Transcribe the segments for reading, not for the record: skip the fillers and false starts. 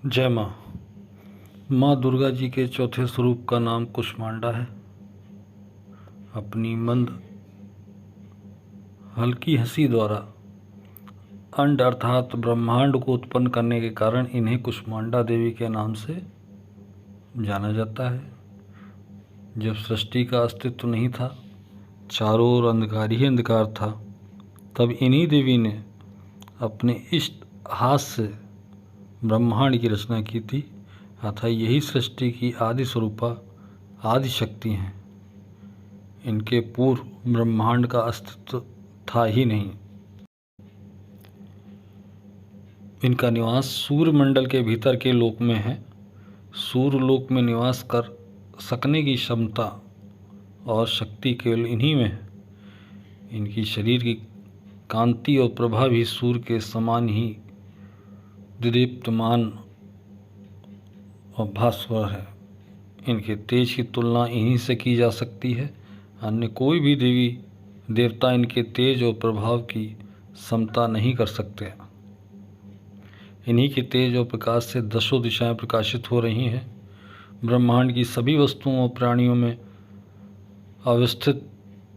जय माँ। माँ दुर्गा जी के चौथे स्वरूप का नाम कुष्मांडा है। अपनी मंद हल्की हंसी द्वारा अंड अर्थात ब्रह्मांड को उत्पन्न करने के कारण इन्हें कुष्मांडा देवी के नाम से जाना जाता है। जब सृष्टि का अस्तित्व नहीं था, चारों ओर अंधकार ही अंधकार था, तब इन्हीं देवी ने अपने इष्ट हाथ से ब्रह्मांड की रचना की थी। अतः यही सृष्टि की आदि स्वरूपा आदि शक्ति हैं। इनके पूर्व ब्रह्मांड का अस्तित्व था ही नहीं। इनका निवास सूर्य मंडल के भीतर के लोक में है। सूर्य लोक में निवास कर सकने की क्षमता और शक्ति केवल इन्हीं में है। इनकी शरीर की कांति और प्रभा भी सूर्य के समान ही दीप्तमान और भास्वर है। इनके तेज की तुलना इन्हीं से की जा सकती है। अन्य कोई भी देवी देवता इनके तेज और प्रभाव की समता नहीं कर सकते। इन्हीं के तेज और प्रकाश से दसों दिशाएं प्रकाशित हो रही हैं। ब्रह्मांड की सभी वस्तुओं और प्राणियों में अवस्थित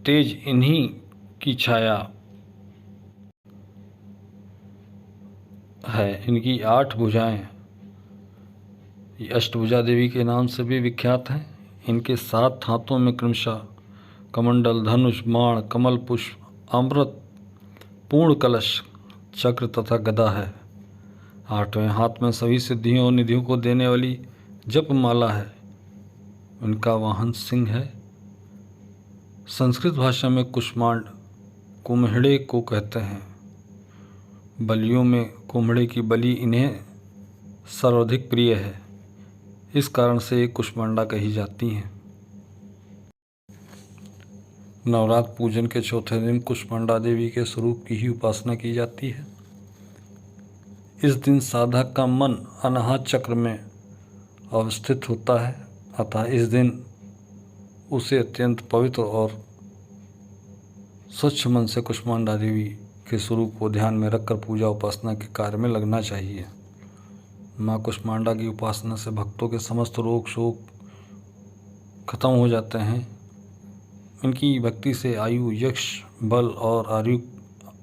तेज इन्हीं की छाया है। इनकी 8 भुजाएं अष्टभुजा देवी के नाम से भी विख्यात हैं। इनके 7 हाथों में क्रमशः कमंडल, धनुष, बाण, कमल पुष्प, अमृत, पूर्ण कलश, चक्र तथा गदा है। 8वें हाथ में सभी सिद्धियों और निधियों को देने वाली जप माला है। इनका वाहन सिंह है। संस्कृत भाषा में कुष्मांड कुम्हड़े को कहते हैं। बलियों में कुम्हड़े की बलि इन्हें सर्वाधिक प्रिय है। इस कारण से ये कुष्मांडा कही जाती हैं। नवरात्र पूजन के चौथे दिन कुष्मांडा देवी के स्वरूप की ही उपासना की जाती है। इस दिन साधक का मन अनाहत चक्र में अवस्थित होता है। अतः इस दिन उसे अत्यंत पवित्र और स्वच्छ मन से कुष्मांडा देवी के स्वरूप को ध्यान में रखकर पूजा उपासना के कार्य में लगना चाहिए। माँ कुष्मांडा की उपासना से भक्तों के समस्त रोग शोक खत्म हो जाते हैं। इनकी भक्ति से आयु, यश, बल और आरोग्य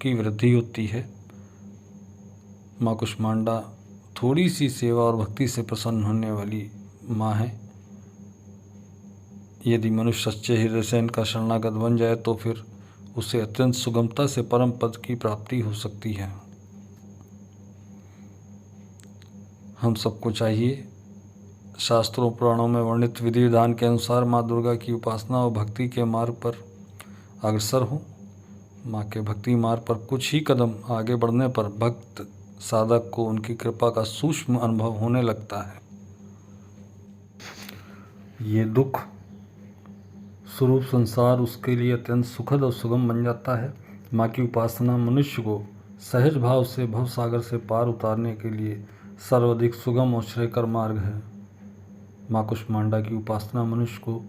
की वृद्धि होती है। माँ कुष्मांडा थोड़ी सी सेवा और भक्ति से प्रसन्न होने वाली माँ है। यदि मनुष्य सच्चे हृदय से इनका शरणागत बन जाए तो फिर उसे अत्यंत सुगमता से परम पद की प्राप्ति हो सकती है। हम सबको चाहिए शास्त्रों पुराणों में वर्णित विधि विधान के अनुसार माँ दुर्गा की उपासना और भक्ति के मार्ग पर अग्रसर हो। माँ के भक्ति मार्ग पर कुछ ही कदम आगे बढ़ने पर भक्त साधक को उनकी कृपा का सूक्ष्म अनुभव होने लगता है। ये दुख स्वरूप संसार उसके लिए अत्यंत सुखद और सुगम बन जाता है। माँ की उपासना मनुष्य को सहज भाव से भवसागर से पार उतारने के लिए सर्वाधिक सुगम और श्रेयकर मार्ग है। माँ कुष्मांडा की उपासना मनुष्य को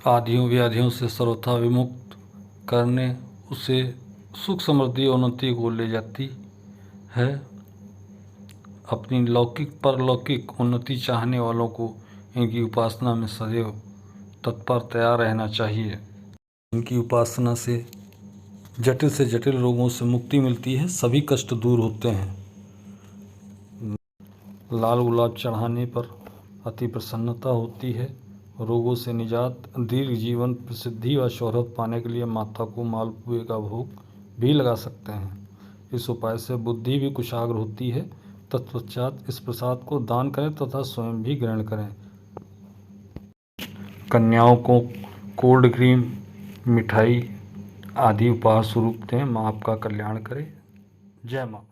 आदियों व्याधियों से सर्वथा विमुक्त करने उसे सुख समृद्धि और उन्नति को ले जाती है। अपनी लौकिक परलौकिक उन्नति चाहने वालों को इनकी उपासना में सदैव तत्पर तैयार रहना चाहिए। इनकी उपासना से जटिल रोगों से मुक्ति मिलती है, सभी कष्ट दूर होते हैं। लाल गुलाब चढ़ाने पर अति प्रसन्नता होती है। रोगों से निजात, दीर्घ जीवन, प्रसिद्धि व शोहरत पाने के लिए माता को मालपुए का भोग भी लगा सकते हैं। इस उपाय से बुद्धि भी कुशाग्र होती है। तत्पश्चात इस प्रसाद को दान करें तथा स्वयं भी ग्रहण करें। कन्याओं को कोल्ड क्रीम, मिठाई आदि उपहार स्वरूप दें। माँ आपका कल्याण करे। जय माँ।